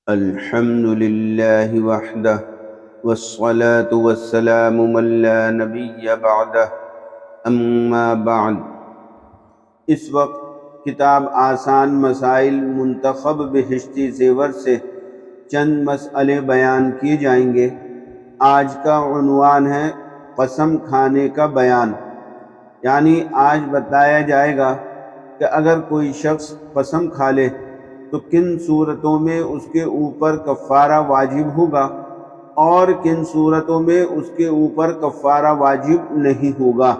الحمد للہ وحدہ والصلاة والسلام من لا نبی بعدہ اما بعد۔ اس وقت کتاب آسان مسائل منتخب بہشتی زیور سے چند مسئلے بیان کیے جائیں گے۔ آج کا عنوان ہے قسم کھانے کا بیان، یعنی آج بتایا جائے گا کہ اگر کوئی شخص قسم کھا لے تو کن صورتوں میں اس کے اوپر کفارہ واجب ہوگا اور کن صورتوں میں اس کے اوپر کفارہ واجب نہیں ہوگا۔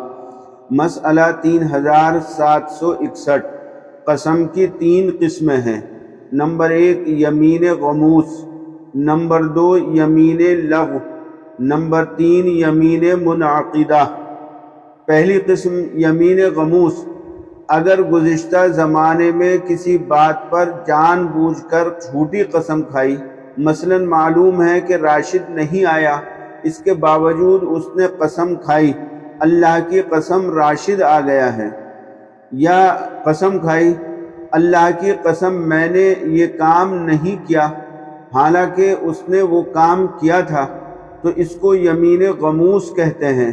مسئلہ 3761۔ قسم کی 3 قسمیں ہیں۔ نمبر 1 یمین غموس، نمبر 2 یمین لغو، نمبر 3 یمین منعقدہ۔ پہلی قسم یمین غموس۔ اگر گزشتہ زمانے میں کسی بات پر جان بوجھ کر جھوٹی قسم کھائی، مثلا معلوم ہے کہ راشد نہیں آیا، اس کے باوجود اس نے قسم کھائی اللہ کی قسم راشد آ گیا ہے، یا قسم کھائی اللہ کی قسم میں نے یہ کام نہیں کیا حالانکہ اس نے وہ کام کیا تھا، تو اس کو یمین غموس کہتے ہیں۔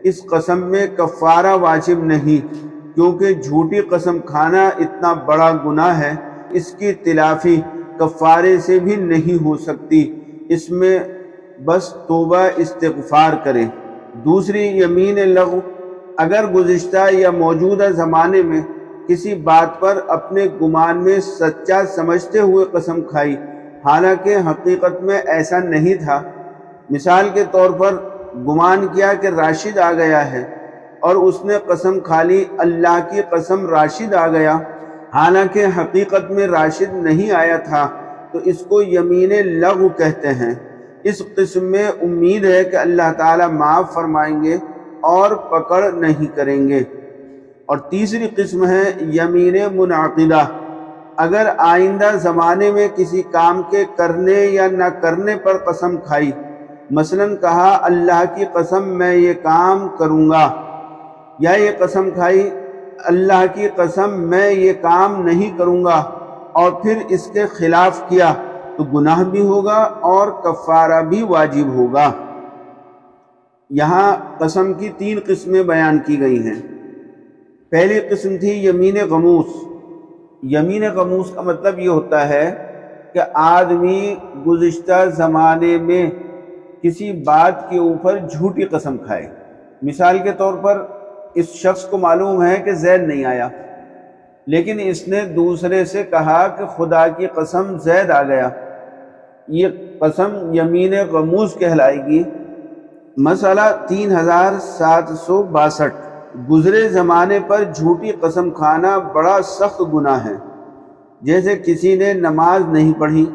اس قسم میں کفارہ واجب نہیں، کیونکہ جھوٹی قسم کھانا اتنا بڑا گناہ ہے، اس کی تلافی کفارے سے بھی نہیں ہو سکتی، اس میں بس توبہ استغفار کریں۔ دوسری یمین لغو۔ اگر گزشتہ یا موجودہ زمانے میں کسی بات پر اپنے گمان میں سچا سمجھتے ہوئے قسم کھائی حالانکہ حقیقت میں ایسا نہیں تھا، مثال کے طور پر گمان کیا کہ راشد آ گیا ہے اور اس نے قسم کھا لی اللہ کی قسم راشد آ گیا حالانکہ حقیقت میں راشد نہیں آیا تھا، تو اس کو یمین لغو کہتے ہیں۔ اس قسم میں امید ہے کہ اللہ تعالیٰ معاف فرمائیں گے اور پکڑ نہیں کریں گے۔ اور تیسری قسم ہے یمین منعقدہ۔ اگر آئندہ زمانے میں کسی کام کے کرنے یا نہ کرنے پر قسم کھائی، مثلا کہا اللہ کی قسم میں یہ کام کروں گا، یا یہ قسم کھائی اللہ کی قسم میں یہ کام نہیں کروں گا، اور پھر اس کے خلاف کیا، تو گناہ بھی ہوگا اور کفارہ بھی واجب ہوگا۔ یہاں قسم کی 3 قسمیں بیان کی گئی ہیں۔ پہلی قسم تھی یمین غموس۔ یمین غموس کا مطلب یہ ہوتا ہے کہ آدمی گزشتہ زمانے میں کسی بات کے اوپر جھوٹی قسم کھائے۔ مثال کے طور پر اس شخص کو معلوم ہے کہ زید نہیں آیا، لیکن اس نے دوسرے سے کہا کہ خدا کی قسم زید آ گیا، یہ قسم یمین غموس کہلائے گی۔ مسئلہ 3762۔ گزرے زمانے پر جھوٹی قسم کھانا بڑا سخت گناہ ہے، جیسے کسی نے نماز نہیں پڑھی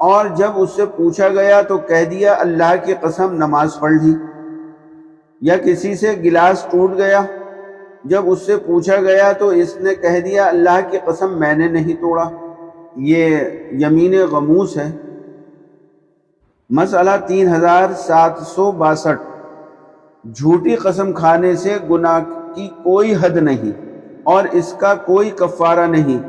اور جب اس سے پوچھا گیا تو کہہ دیا اللہ کی قسم نماز پڑھ لی، یا کسی سے گلاس ٹوٹ گیا، جب اس سے پوچھا گیا تو اس نے کہہ دیا اللہ کی قسم میں نے نہیں توڑا، یہ یمین غموس ہے۔ مسئلہ 3762۔ جھوٹی قسم کھانے سے گناہ کی کوئی حد نہیں اور اس کا کوئی کفارہ نہیں،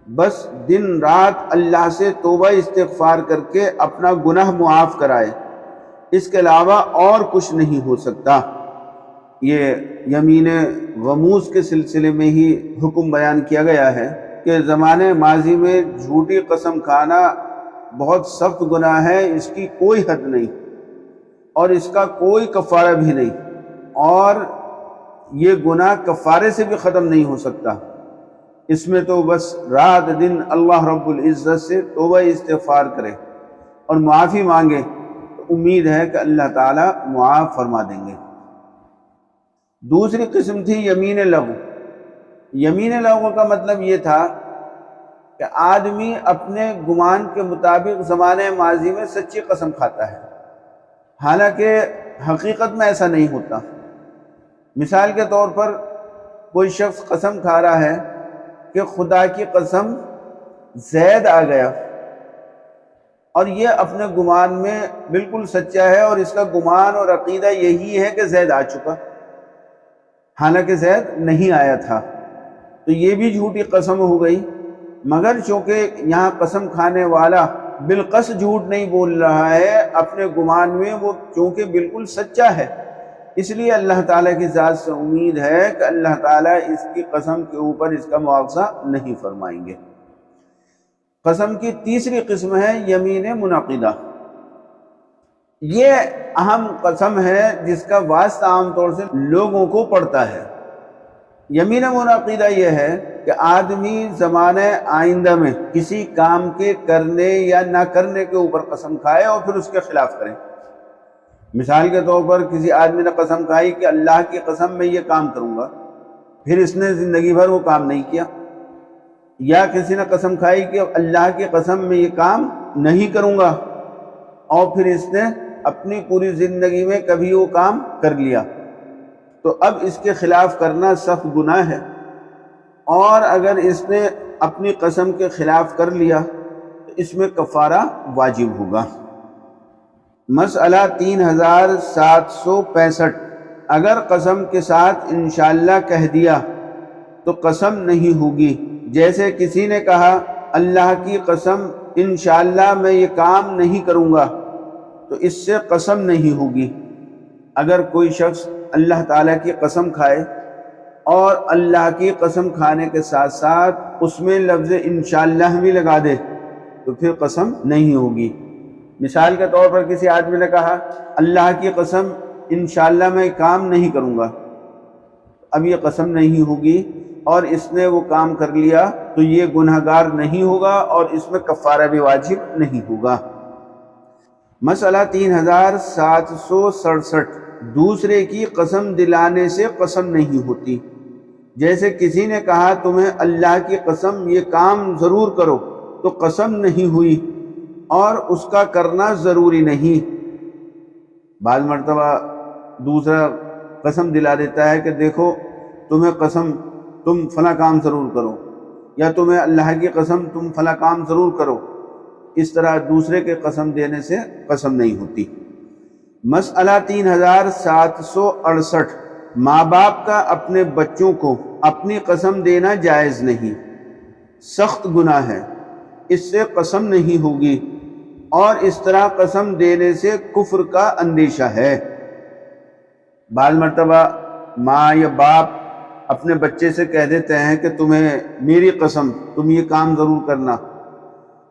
بس دن رات اللہ سے توبہ استغفار کر کے اپنا گناہ معاف کرائے، اس کے علاوہ اور کچھ نہیں ہو سکتا۔ یہ یمین غموس کے سلسلے میں ہی حکم بیان کیا گیا ہے کہ زمانے ماضی میں جھوٹی قسم کھانا بہت سخت گناہ ہے، اس کی کوئی حد نہیں اور اس کا کوئی کفارہ بھی نہیں، اور یہ گناہ کفارے سے بھی ختم نہیں ہو سکتا، اس میں تو بس رات دن اللہ رب العزت سے توبہ استغفار کرے اور معافی مانگے، امید ہے کہ اللہ تعالیٰ معاف فرما دیں گے۔ دوسری قسم تھی یمین لغو۔ یمین لغو کا مطلب یہ تھا کہ آدمی اپنے گمان کے مطابق زمانے ماضی میں سچی قسم کھاتا ہے حالانکہ حقیقت میں ایسا نہیں ہوتا۔ مثال کے طور پر کوئی شخص قسم کھا رہا ہے کہ خدا کی قسم زید آ گیا، اور یہ اپنے گمان میں بالکل سچا ہے اور اس کا گمان اور عقیدہ یہی ہے کہ زید آ چکا حالانکہ زید نہیں آیا تھا، تو یہ بھی جھوٹی قسم ہو گئی مگر چونکہ یہاں قسم کھانے والا بالقصد جھوٹ نہیں بول رہا ہے، اپنے گمان میں وہ چونکہ بالکل سچا ہے، اس لیے اللہ تعالیٰ کی ذات سے امید ہے کہ اللہ تعالیٰ اس کی قسم کے اوپر اس کا مواخذہ نہیں فرمائیں گے۔ قسم کی تیسری قسم ہے یمین منعقدہ۔ یہ اہم قسم ہے جس کا واسطہ عام طور سے لوگوں کو پڑتا ہے۔ یمین منعقدہ یہ ہے کہ آدمی زمانہ آئندہ میں کسی کام کے کرنے یا نہ کرنے کے اوپر قسم کھائے اور پھر اس کے خلاف کرے۔ مثال کے طور پر کسی آدمی نے قسم کھائی کہ اللہ کی قسم میں یہ کام کروں گا، پھر اس نے زندگی بھر وہ کام نہیں کیا، یا کسی نے قسم کھائی کہ اللہ کی قسم میں یہ کام نہیں کروں گا اور پھر اس نے اپنی پوری زندگی میں کبھی وہ کام کر لیا، تو اب اس کے خلاف کرنا سخت گناہ ہے، اور اگر اس نے اپنی قسم کے خلاف کر لیا تو اس میں کفارہ واجب ہوگا۔ مسئلہ 3765، اگر قسم کے ساتھ انشاءاللہ کہہ دیا تو قسم نہیں ہوگی۔ جیسے کسی نے کہا اللہ کی قسم انشاءاللہ میں یہ کام نہیں کروں گا، تو اس سے قسم نہیں ہوگی۔ اگر کوئی شخص اللہ تعالیٰ کی قسم کھائے اور اللہ کی قسم کھانے کے ساتھ ساتھ اس میں لفظ انشاءاللہ بھی لگا دے تو پھر قسم نہیں ہوگی۔ مثال کے طور پر کسی آدمی نے کہا اللہ کی قسم انشاءاللہ میں کام نہیں کروں گا، اب یہ قسم نہیں ہوگی اور اس نے وہ کام کر لیا تو یہ گنہگار نہیں ہوگا اور اس میں کفارہ بھی واجب نہیں ہوگا۔ مسئلہ 3767، دوسرے کی قسم دلانے سے قسم نہیں ہوتی۔ جیسے کسی نے کہا تمہیں اللہ کی قسم یہ کام ضرور کرو، تو قسم نہیں ہوئی اور اس کا کرنا ضروری نہیں۔ بعض مرتبہ دوسرا قسم دلا دیتا ہے کہ دیکھو تمہیں قسم تم فلاں کام ضرور کرو، یا تمہیں اللہ کی قسم تم فلاں کام ضرور کرو، اس طرح دوسرے کے قسم دینے سے قسم نہیں ہوتی۔ مسئلہ 3768، ماں باپ کا اپنے بچوں کو اپنی قسم دینا جائز نہیں، سخت گناہ ہے، اس سے قسم نہیں ہوگی، اور اس طرح قسم دینے سے کفر کا اندیشہ ہے۔ بعض مرتبہ ماں یا باپ اپنے بچے سے کہہ دیتے ہیں کہ تمہیں میری قسم تم یہ کام ضرور کرنا،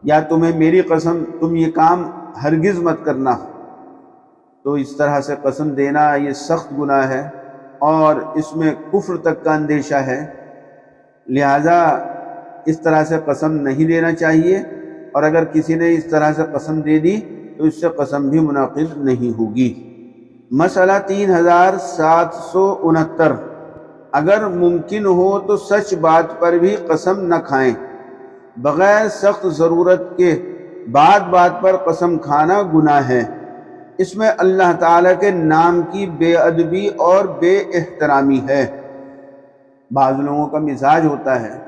یا تمہیں میری قسم تم یہ کام ہرگز مت کرنا، تو اس طرح سے قسم دینا یہ سخت گناہ ہے اور اس میں کفر تک کا اندیشہ ہے، لہذا اس طرح سے قسم نہیں دینا چاہیے، اور اگر کسی نے اس طرح سے قسم دے دی تو اس سے قسم بھی منعقد نہیں ہوگی۔ مسئلہ 3769، اگر ممکن ہو تو سچ بات پر بھی قسم نہ کھائیں، بغیر سخت ضرورت کے بات بات پر قسم کھانا گناہ ہے، اس میں اللہ تعالیٰ کے نام کی بے ادبی اور بے احترامی ہے۔ بعض لوگوں کا مزاج ہوتا ہے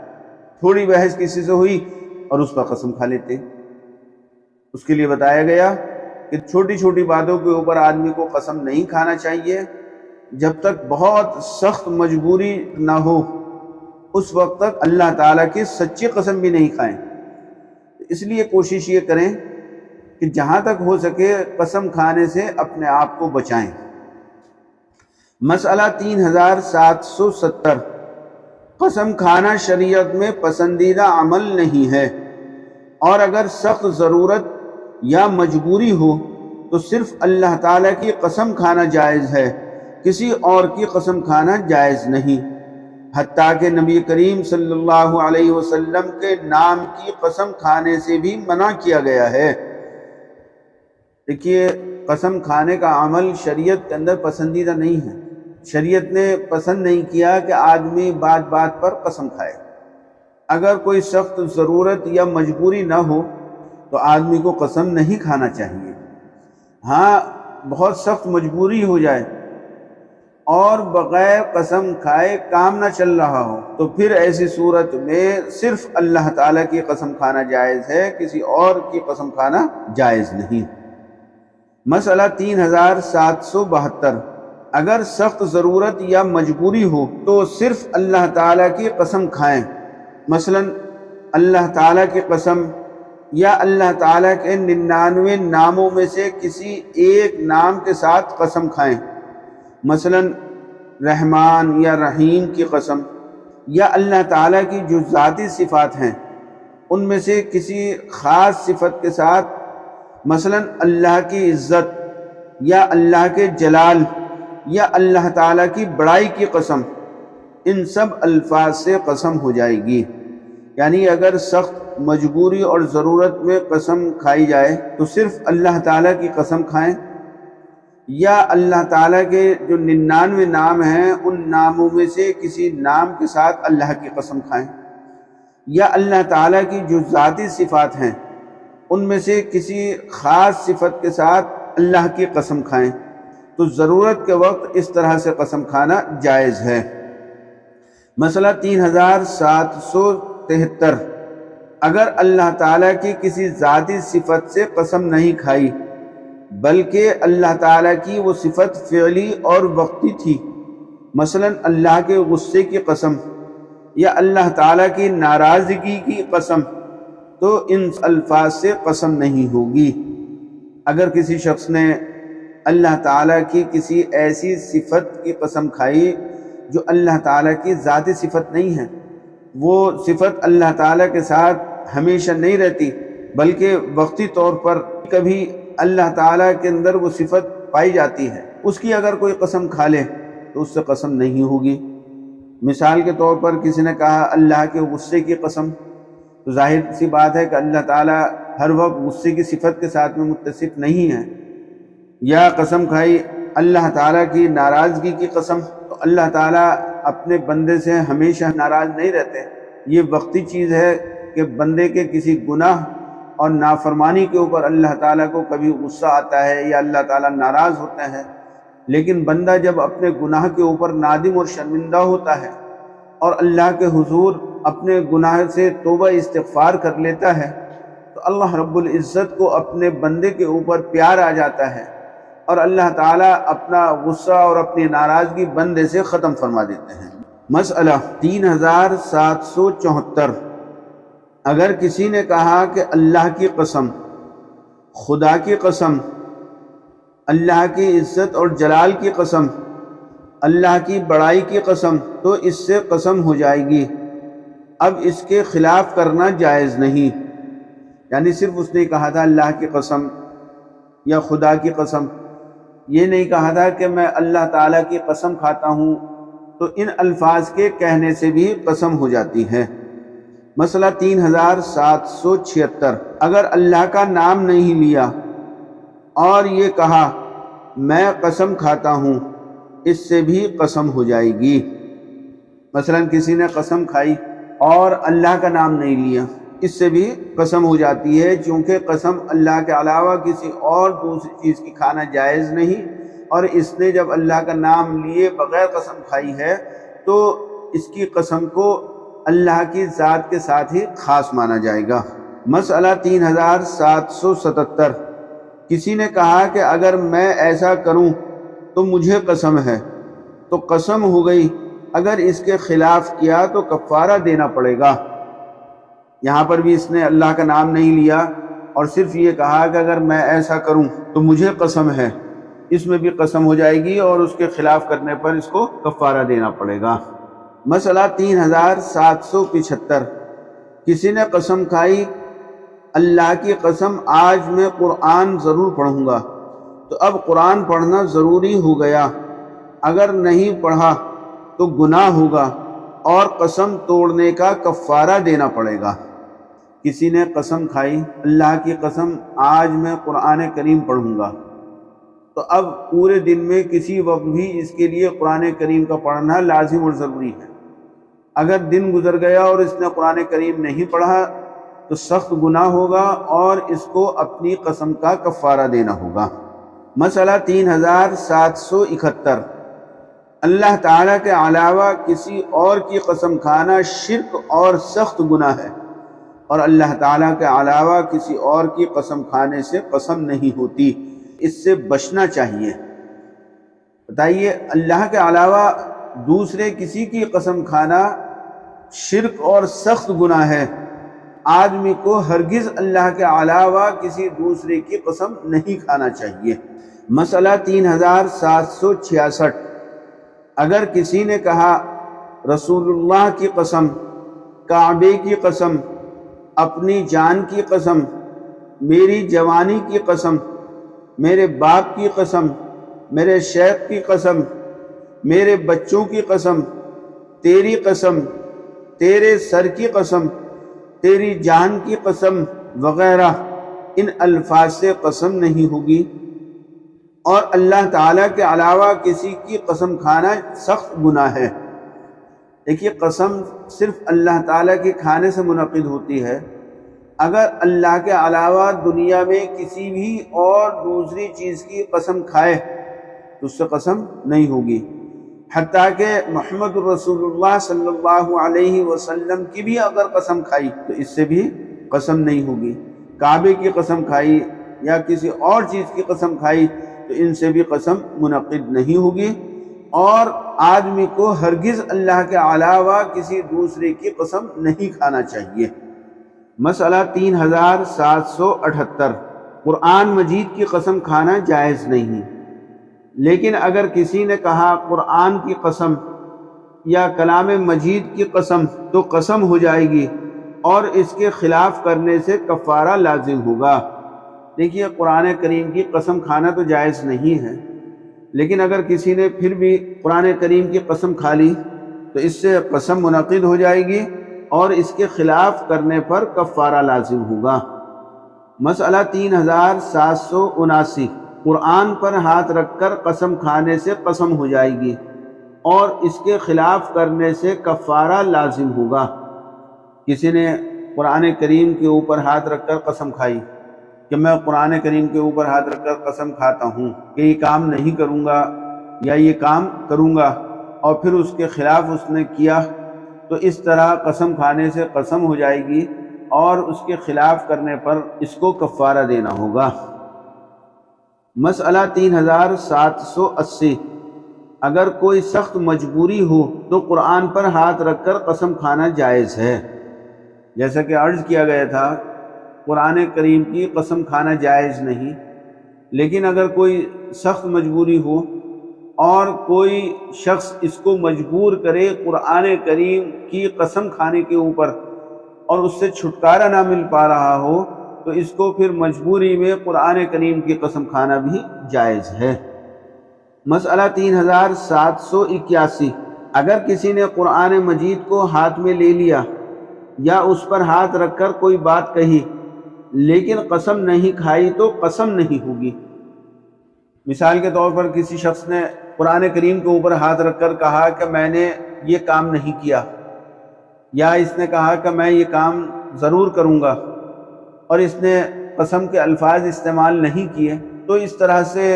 تھوڑی بحث کسی سے ہوئی اور اس پر قسم کھا لیتے۔ اس کے لیے بتایا گیا کہ چھوٹی چھوٹی باتوں کے اوپر آدمی کو قسم نہیں کھانا چاہیے، جب تک بہت سخت مجبوری نہ ہو اس وقت تک اللہ تعالیٰ کی سچی قسم بھی نہیں کھائیں۔ اس لیے کوشش یہ کریں کہ جہاں تک ہو سکے قسم کھانے سے اپنے آپ کو بچائیں۔ مسئلہ 3770، قسم کھانا شریعت میں پسندیدہ عمل نہیں ہے، اور اگر سخت ضرورت یا مجبوری ہو تو صرف اللہ تعالیٰ کی قسم کھانا جائز ہے، کسی اور کی قسم کھانا جائز نہیں، حتیٰ کہ نبی کریم صلی اللہ علیہ وسلم کے نام کی قسم کھانے سے بھی منع کیا گیا ہے۔ دیکھیے، قسم کھانے کا عمل شریعت کے اندر پسندیدہ نہیں ہے، شریعت نے پسند نہیں کیا کہ آدمی بات بات پر قسم کھائے۔ اگر کوئی سخت ضرورت یا مجبوری نہ ہو تو آدمی کو قسم نہیں کھانا چاہیے۔ ہاں، بہت سخت مجبوری ہو جائے اور بغیر قسم کھائے کام نہ چل رہا ہو تو پھر ایسی صورت میں صرف اللہ تعالیٰ کی قسم کھانا جائز ہے، کسی اور کی قسم کھانا جائز نہیں۔ مسئلہ 3772، اگر سخت ضرورت یا مجبوری ہو تو صرف اللہ تعالیٰ کی قسم کھائیں۔ مثلا اللہ تعالیٰ کی قسم یا اللہ تعالیٰ کے 99 ناموں میں سے کسی ایک نام کے ساتھ قسم کھائیں، مثلا رحمان یا رحیم کی قسم، یا اللہ تعالیٰ کی جو ذاتی صفات ہیں ان میں سے کسی خاص صفت کے ساتھ، مثلا اللہ کی عزت یا اللہ کے جلال یا اللہ تعالیٰ کی بڑائی کی قسم، ان سب الفاظ سے قسم ہو جائے گی۔ یعنی اگر سخت مجبوری اور ضرورت میں قسم کھائی جائے تو صرف اللہ تعالیٰ کی قسم کھائیں، یا اللہ تعالیٰ کے جو 99 نام ہیں ان ناموں میں سے کسی نام کے ساتھ اللہ کی قسم کھائیں، یا اللہ تعالیٰ کی جو ذاتی صفات ہیں ان میں سے کسی خاص صفت کے ساتھ اللہ کی قسم کھائیں، تو ضرورت کے وقت اس طرح سے قسم کھانا جائز ہے۔ مسئلہ 3773، اگر اللہ تعالیٰ کی کسی ذاتی صفت سے قسم نہیں کھائی بلکہ اللہ تعالیٰ کی وہ صفت فعلی اور وقتی تھی، مثلا اللہ کے غصے کی قسم یا اللہ تعالیٰ کی ناراضگی کی قسم، تو ان الفاظ سے قسم نہیں ہوگی۔ اگر کسی شخص نے اللہ تعالیٰ کی کسی ایسی صفت کی قسم کھائی جو اللہ تعالیٰ کی ذاتی صفت نہیں ہے، وہ صفت اللہ تعالیٰ کے ساتھ ہمیشہ نہیں رہتی بلکہ وقتی طور پر کبھی اللہ تعالیٰ کے اندر وہ صفت پائی جاتی ہے، اس کی اگر کوئی قسم کھا لے تو اس سے قسم نہیں ہوگی۔ مثال کے طور پر کسی نے کہا اللہ کے غصے کی قسم، تو ظاہر سی بات ہے کہ اللہ تعالیٰ ہر وقت غصے کی صفت کے ساتھ میں متصف نہیں ہے۔ یا قسم کھائی اللہ تعالیٰ کی ناراضگی کی قسم، تو اللہ تعالیٰ اپنے بندے سے ہمیشہ ناراض نہیں رہتے، یہ وقتی چیز ہے کہ بندے کے کسی گناہ اور نافرمانی کے اوپر اللہ تعالیٰ کو کبھی غصہ آتا ہے یا اللہ تعالیٰ ناراض ہوتا ہے، لیکن بندہ جب اپنے گناہ کے اوپر نادم اور شرمندہ ہوتا ہے اور اللہ کے حضور اپنے گناہ سے توبہ استغفار کر لیتا ہے تو اللہ رب العزت کو اپنے بندے کے اوپر پیار آ جاتا ہے اور اللہ تعالیٰ اپنا غصہ اور اپنی ناراضگی بندے سے ختم فرما دیتے ہیں۔ مسئلہ 3774، اگر کسی نے کہا کہ اللہ کی قسم، خدا کی قسم، اللہ کی عزت اور جلال کی قسم، اللہ کی بڑائی کی قسم، تو اس سے قسم ہو جائے گی، اب اس کے خلاف کرنا جائز نہیں۔ یعنی صرف اس نے کہا تھا اللہ کی قسم یا خدا کی قسم، یہ نہیں کہا تھا کہ میں اللہ تعالیٰ کی قسم کھاتا ہوں، تو ان الفاظ کے کہنے سے بھی قسم ہو جاتی ہے۔ مسئلہ 3776، اگر اللہ کا نام نہیں لیا اور یہ کہا میں قسم کھاتا ہوں، اس سے بھی قسم ہو جائے گی۔ مثلا کسی نے قسم کھائی اور اللہ کا نام نہیں لیا، اس سے بھی قسم ہو جاتی ہے، چونکہ قسم اللہ کے علاوہ کسی اور دوسری چیز کی کھانا جائز نہیں، اور اس نے جب اللہ کا نام لیے بغیر قسم کھائی ہے تو اس کی قسم کو اللہ کی ذات کے ساتھ ہی خاص مانا جائے گا۔ مسئلہ 3777، کسی نے کہا کہ اگر میں ایسا کروں تو مجھے قسم ہے، تو قسم ہو گئی، اگر اس کے خلاف کیا تو کفارہ دینا پڑے گا۔ یہاں پر بھی اس نے اللہ کا نام نہیں لیا اور صرف یہ کہا کہ اگر میں ایسا کروں تو مجھے قسم ہے، اس میں بھی قسم ہو جائے گی اور اس کے خلاف کرنے پر اس کو کفارہ دینا پڑے گا۔ مسئلہ 3775، کسی نے قسم کھائی اللہ کی قسم آج میں قرآن ضرور پڑھوں گا، تو اب قرآن پڑھنا ضروری ہو گیا، اگر نہیں پڑھا تو گناہ ہوگا اور قسم توڑنے کا کفارہ دینا پڑے گا۔ کسی نے قسم کھائی اللہ کی قسم آج میں قرآن کریم پڑھوں گا، تو اب پورے دن میں کسی وقت بھی اس کے لیے قرآن کریم کا پڑھنا لازم اور ضروری ہے۔ اگر دن گزر گیا اور اس نے قرآن کریم نہیں پڑھا تو سخت گناہ ہوگا اور اس کو اپنی قسم کا کفارہ دینا ہوگا۔ مسئلہ 3771، اللہ تعالیٰ کے علاوہ کسی اور کی قسم کھانا شرک اور سخت گناہ ہے، اور اللہ تعالیٰ کے علاوہ کسی اور کی قسم کھانے سے قسم نہیں ہوتی، اس سے بچنا چاہیے۔ بتائیے، اللہ کے علاوہ دوسرے کسی کی قسم کھانا شرک اور سخت گناہ ہے، آدمی کو ہرگز اللہ کے علاوہ کسی دوسرے کی قسم نہیں کھانا چاہیے۔ مسئلہ 3766، اگر کسی نے کہا رسول اللہ کی قسم، کعبے کی قسم، اپنی جان کی قسم، میری جوانی کی قسم، میرے باپ کی قسم، میرے شیخ کی قسم، میرے بچوں کی قسم، تیری قسم، تیرے سر کی قسم، تیری جان کی قسم وغیرہ، ان الفاظ سے قسم نہیں ہوگی، اور اللہ تعالیٰ کے علاوہ کسی کی قسم کھانا سخت گناہ ہے۔ دیکھیے، قسم صرف اللہ تعالیٰ کے کھانے سے منعقد ہوتی ہے۔ اگر اللہ کے علاوہ دنیا میں کسی بھی اور دوسری چیز کی قسم کھائے تو اس سے قسم نہیں ہوگی، حتیٰ کہ محمد رسول اللہ صلی اللہ علیہ وسلم کی بھی اگر قسم کھائی تو اس سے بھی قسم نہیں ہوگی۔ کعبے کی قسم کھائی یا کسی اور چیز کی قسم کھائی تو ان سے بھی قسم منعقد نہیں ہوگی، اور آدمی کو ہرگز اللہ کے علاوہ کسی دوسرے کی قسم نہیں کھانا چاہیے۔ مسئلہ 3778، قرآن مجید کی قسم کھانا جائز نہیں، لیکن اگر کسی نے کہا قرآن کی قسم یا کلام مجید کی قسم تو قسم ہو جائے گی اور اس کے خلاف کرنے سے کفارہ لازم ہوگا۔ دیکھیے، قرآن کریم کی قسم کھانا تو جائز نہیں ہے، لیکن اگر کسی نے پھر بھی قرآن کریم کی قسم کھا لی تو اس سے قسم منعقد ہو جائے گی اور اس کے خلاف کرنے پر کفارہ لازم ہوگا۔ مسئلہ 3779، قرآن پر ہاتھ رکھ کر قسم کھانے سے قسم ہو جائے گی اور اس کے خلاف کرنے سے کفارہ لازم ہوگا۔ کسی نے قرآن کریم کے اوپر ہاتھ رکھ کر قسم کھائی کہ میں قرآن کریم کے اوپر ہاتھ رکھ کر قسم کھاتا ہوں کہ یہ کام نہیں کروں گا یا یہ کام کروں گا، اور پھر اس کے خلاف اس نے کیا، تو اس طرح قسم کھانے سے قسم ہو جائے گی اور اس کے خلاف کرنے پر اس کو کفارہ دینا ہوگا۔ مسئلہ 3780، اگر کوئی سخت مجبوری ہو تو قرآن پر ہاتھ رکھ کر قسم کھانا جائز ہے۔ جیسا کہ عرض کیا گیا تھا، قرآن کریم کی قسم کھانا جائز نہیں، لیکن اگر کوئی سخت مجبوری ہو اور کوئی شخص اس کو مجبور کرے قرآن کریم کی قسم کھانے کے اوپر اور اس سے چھٹکارا نہ مل پا رہا ہو تو اس کو پھر مجبوری میں قرآن کریم کی قسم کھانا بھی جائز ہے۔ مسئلہ 3781، اگر کسی نے قرآن مجید کو ہاتھ میں لے لیا یا اس پر ہاتھ رکھ کر کوئی بات کہی لیکن قسم نہیں کھائی تو قسم نہیں ہوگی۔ مثال کے طور پر کسی شخص نے قرآن کریم کے اوپر ہاتھ رکھ کر کہا کہ میں نے یہ کام نہیں کیا، یا اس نے کہا کہ میں یہ کام ضرور کروں گا اور اس نے قسم کے الفاظ استعمال نہیں کیے، تو اس طرح سے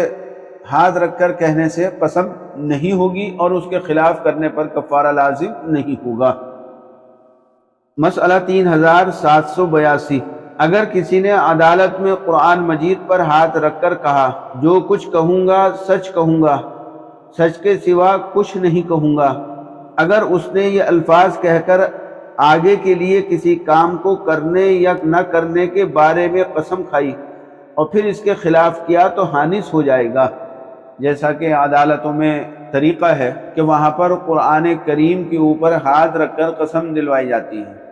ہاتھ رکھ کر کہنے سے قسم نہیں ہوگی اور اس کے خلاف کرنے پر کفارہ لازم نہیں ہوگا۔ مسئلہ 3782، اگر کسی نے عدالت میں قرآن مجید پر ہاتھ رکھ کر کہا جو کچھ کہوں گا سچ کہوں گا، سچ کے سوا کچھ نہیں کہوں گا، اگر اس نے یہ الفاظ کہہ کر آگے کے لیے کسی کام کو کرنے یا نہ کرنے کے بارے میں قسم کھائی اور پھر اس کے خلاف کیا تو حانث ہو جائے گا۔ جیسا کہ عدالتوں میں طریقہ ہے کہ وہاں پر قرآن کریم کے اوپر ہاتھ رکھ کر قسم دلوائی جاتی ہے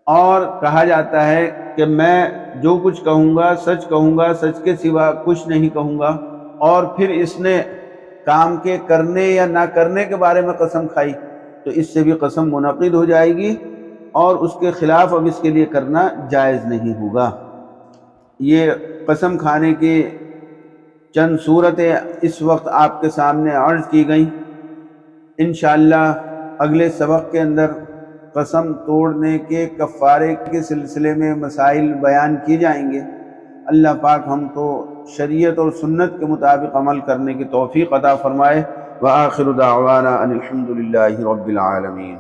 اور کہا جاتا ہے کہ میں جو کچھ کہوں گا سچ کہوں گا، سچ کے سوا کچھ نہیں کہوں گا، اور پھر اس نے کام کے کرنے یا نہ کرنے کے بارے میں قسم کھائی تو اس سے بھی قسم منعقد ہو جائے گی اور اس کے خلاف اب اس کے لیے کرنا جائز نہیں ہوگا۔ یہ قسم کھانے کی چند صورتیں اس وقت آپ کے سامنے عرض کی گئیں۔ انشاءاللہ اگلے سبق کے اندر قسم توڑنے کے کفارے کے سلسلے میں مسائل بیان کیے جائیں گے۔ اللہ پاک ہم کو شریعت اور سنت کے مطابق عمل کرنے کی توفیق عطا فرمائے۔ وآخر دعوانا ان الحمد للہ رب العالمین۔